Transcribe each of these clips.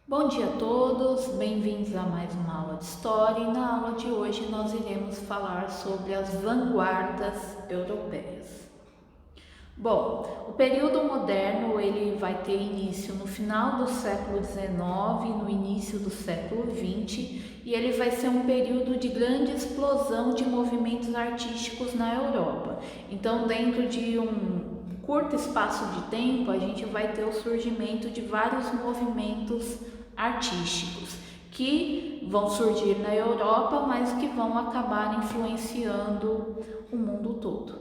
Bom dia a todos, bem-vindos a mais uma aula de História e na aula de hoje nós iremos falar sobre as vanguardas europeias. Bom, o período moderno ele vai ter início no final do século XIX e no início do século XX e ele vai ser um período de grande explosão de movimentos artísticos na Europa. Então, dentro de um curto espaço de tempo, a gente vai ter o surgimento de vários movimentos artísticos que vão surgir na Europa, mas que vão acabar influenciando o mundo todo.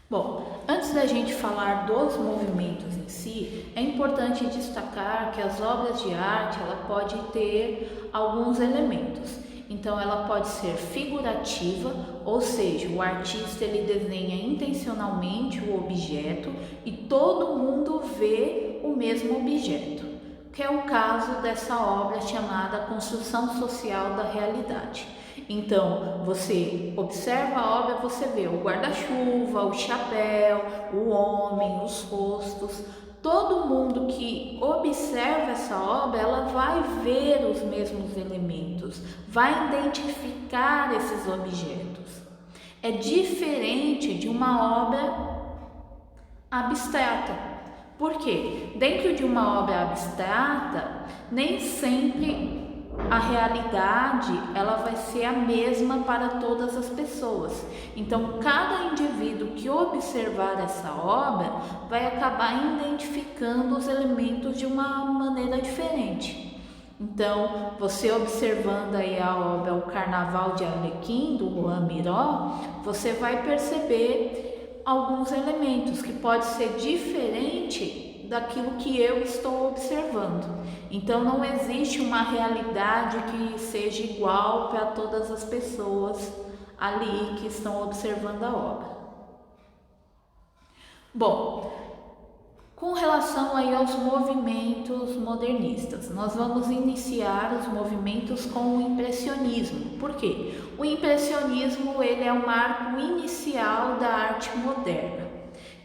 Bom, antes da gente falar dos movimentos em si, é importante destacar que as obras de arte ela pode ter alguns elementos. Então, ela pode ser figurativa, ou seja, o artista ele desenha intencionalmente o objeto e todo mundo vê o mesmo objeto, que é o caso dessa obra chamada Construção Social da Realidade. Então, você observa a obra, você vê o guarda-chuva, o chapéu, o homem, os rostos. Todo mundo que observa essa obra, ela vai ver os mesmos elementos, vai identificar esses objetos. É diferente de uma obra abstrata. Por quê? Dentro de uma obra abstrata, nem sempre a realidade ela vai ser a mesma para todas as pessoas. Então, cada indivíduo que observar essa obra vai acabar identificando os elementos de uma maneira diferente. Então, você observando aí a obra O Carnaval de Arlequim, do Juan Miró, você vai perceber alguns elementos que pode ser diferente daquilo que eu estou observando. Então não existe uma realidade que seja igual para todas as pessoas ali que estão observando a obra. Bom, com relação aí aos movimentos modernistas, nós vamos iniciar os movimentos com o impressionismo. Por quê? O impressionismo ele é o marco inicial da arte moderna.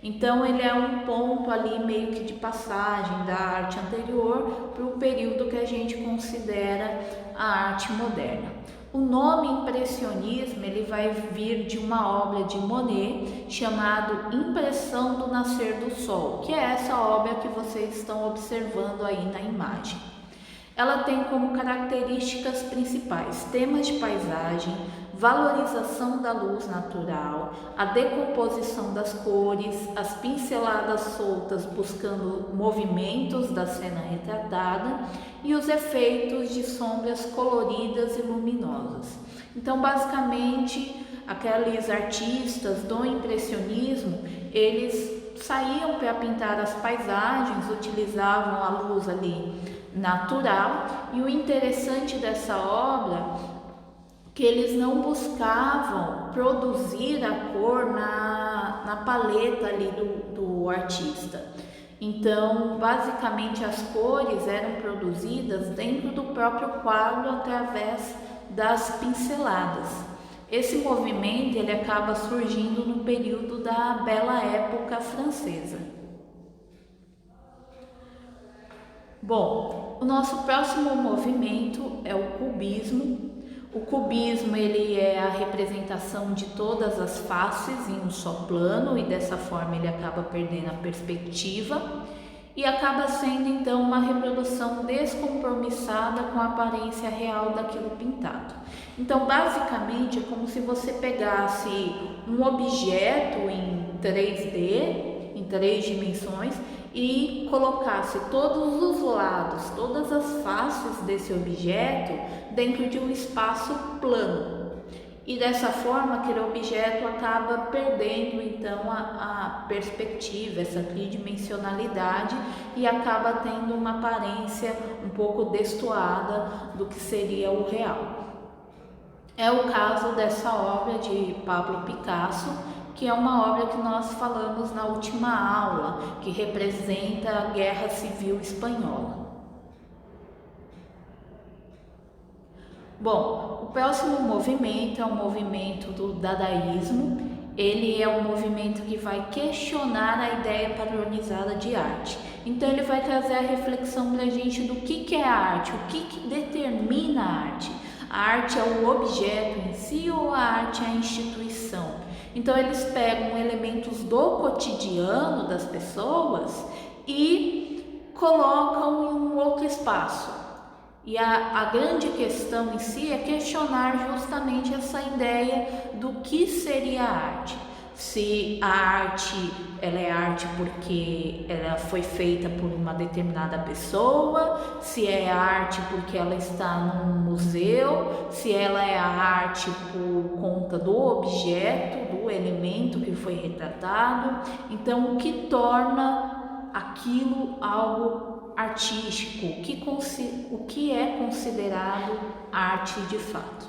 Então ele é um ponto ali meio que de passagem da arte anterior para o período que a gente considera a arte moderna. O nome impressionismo ele vai vir de uma obra de Monet chamado Impressão do Nascer do Sol, que é essa obra que vocês estão observando aí na imagem. Ela tem como características principais temas de paisagem, valorização da luz natural, a decomposição das cores, as pinceladas soltas buscando movimentos da cena retratada e os efeitos de sombras coloridas e luminosas. Então, basicamente, aqueles artistas do impressionismo, eles saíam para pintar as paisagens, utilizavam a luz ali natural, e o interessante dessa obra que eles não buscavam produzir a cor na paleta ali do artista. Então, basicamente, as cores eram produzidas dentro do próprio quadro através das pinceladas. Esse movimento ele acaba surgindo no período da Bela Época francesa. Bom, o nosso próximo movimento é o cubismo. O cubismo ele é a representação de todas as faces em um só plano e dessa forma ele acaba perdendo a perspectiva e acaba sendo então uma reprodução descompromissada com a aparência real daquilo pintado. Então, basicamente, é como se você pegasse um objeto em 3D, em 3 dimensões, e colocasse todos os lados, todas as faces desse objeto dentro de um espaço plano. E dessa forma, aquele objeto acaba perdendo então a perspectiva, essa tridimensionalidade, e acaba tendo uma aparência um pouco destoada do que seria o real. É o caso dessa obra de Pablo Picasso, que é uma obra que nós falamos na última aula, que representa a Guerra Civil Espanhola. Bom, o próximo movimento é o movimento do dadaísmo. ele é um movimento que vai questionar a ideia padronizada de arte. Então ele vai trazer a reflexão para a gente do que é a arte, o que determina a arte. A arte é o objeto em si ou a arte é a instituição? Então eles pegam elementos do cotidiano das pessoas e colocam em um outro espaço. E a grande questão em si é questionar justamente essa ideia do que seria a arte. Se a arte, ela é arte porque ela foi feita por uma determinada pessoa, se é arte porque ela está num museu, se ela é a arte por conta do objeto, do elemento que foi retratado. Então, o que torna aquilo algo artístico, o que é considerado arte de fato.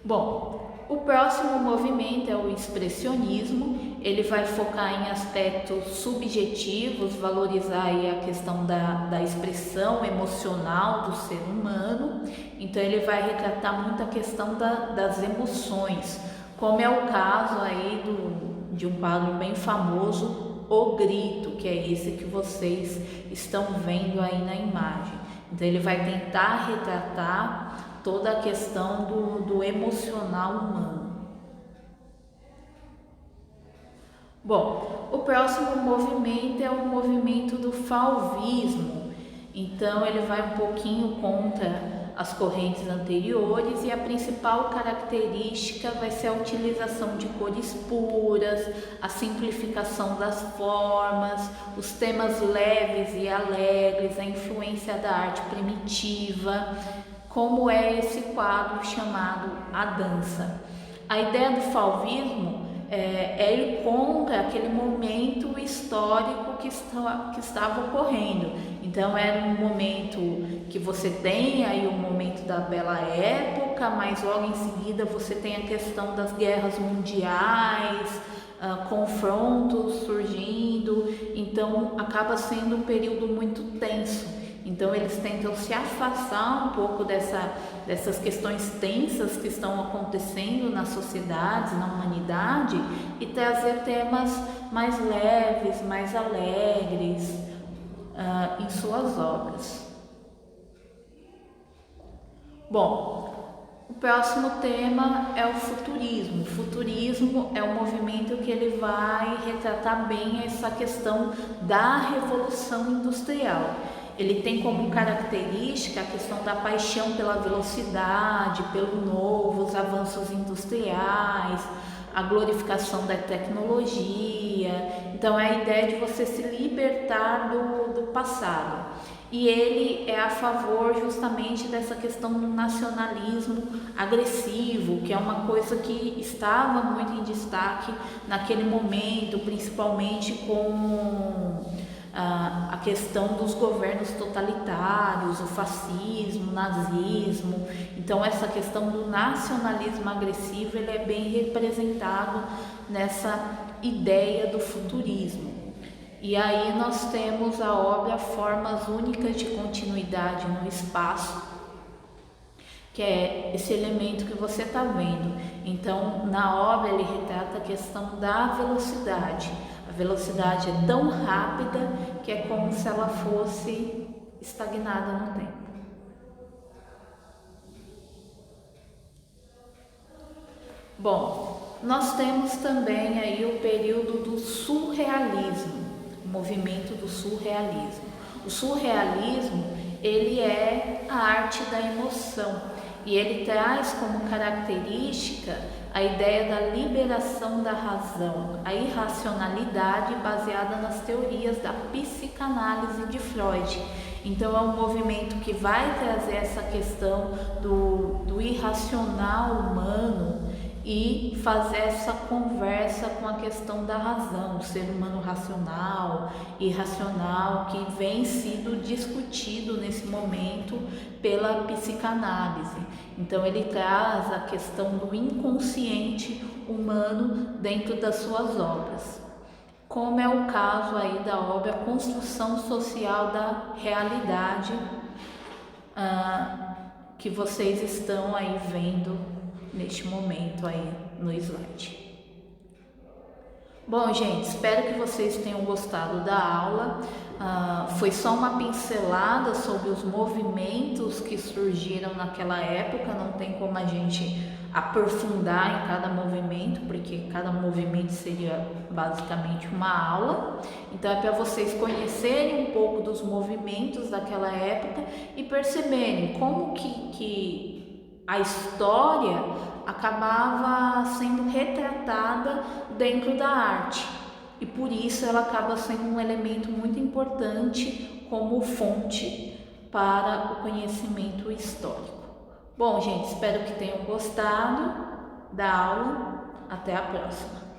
Bom, o próximo movimento é o expressionismo. Ele vai focar em aspectos subjetivos, valorizar aí a questão da expressão emocional do ser humano. Então ele vai retratar muito a questão das emoções, como é o caso aí de um quadro bem famoso, O Grito, que é esse que vocês estão vendo aí na imagem. Então ele vai tentar retratar toda a questão do emocional humano. Bom, o próximo movimento é o movimento do fauvismo. Então ele vai um pouquinho contra as correntes anteriores e a principal característica vai ser a utilização de cores puras, a simplificação das formas, os temas leves e alegres, a influência da arte primitiva, como é esse quadro chamado A Dança. A ideia do fauvismo é ir contra aquele momento histórico que estava ocorrendo. Então era um momento que você tem aí o momento da bela época, mas logo em seguida você tem a questão das guerras mundiais, confrontos surgindo, então acaba sendo um período muito tenso. Então eles tentam se afastar um pouco dessas questões tensas que estão acontecendo nas sociedades, na humanidade, e trazer temas mais leves, mais alegres em suas obras. Bom, o próximo tema é o futurismo. O futurismo é um movimento que ele vai retratar bem essa questão da revolução industrial. Ele tem como característica a questão da paixão pela velocidade, pelo novo, os avanços industriais, a glorificação da tecnologia. Então é a ideia de você se libertar do passado. E ele é a favor justamente dessa questão do nacionalismo agressivo, que é uma coisa que estava muito em destaque naquele momento, principalmente com a questão dos governos totalitários, o fascismo, o nazismo. Então essa questão do nacionalismo agressivo ele é bem representado nessa ideia do futurismo. E aí nós temos a obra Formas Únicas de Continuidade no Espaço, que é esse elemento que você está vendo. Então na obra ele retrata a questão da velocidade. A velocidade é tão rápida que é como se ela fosse estagnada no tempo. Bom, nós temos também aí o período do surrealismo, o movimento do surrealismo. O surrealismo, ele é a arte da emoção e ele traz como característica a ideia da liberação da razão, a irracionalidade baseada nas teorias da psicanálise de Freud. Então é um movimento que vai trazer essa questão do irracional humano e fazer essa conversa com a questão da razão, o ser humano racional, irracional, que vem sido discutido nesse momento pela psicanálise. Então ele traz a questão do inconsciente humano dentro das suas obras, como é o caso aí da obra Construção Social da Realidade, que vocês estão aí vendo neste momento aí no slide. Bom, gente, espero que vocês tenham gostado da aula. Foi só uma pincelada sobre os movimentos que surgiram naquela época, não tem como a gente aprofundar em cada movimento, porque cada movimento seria basicamente uma aula. Então é para vocês conhecerem um pouco dos movimentos daquela época e perceberem como que a história acabava sendo retratada dentro da arte, e por isso ela acaba sendo um elemento muito importante como fonte para o conhecimento histórico. Bom, gente, espero que tenham gostado da aula. Até a próxima!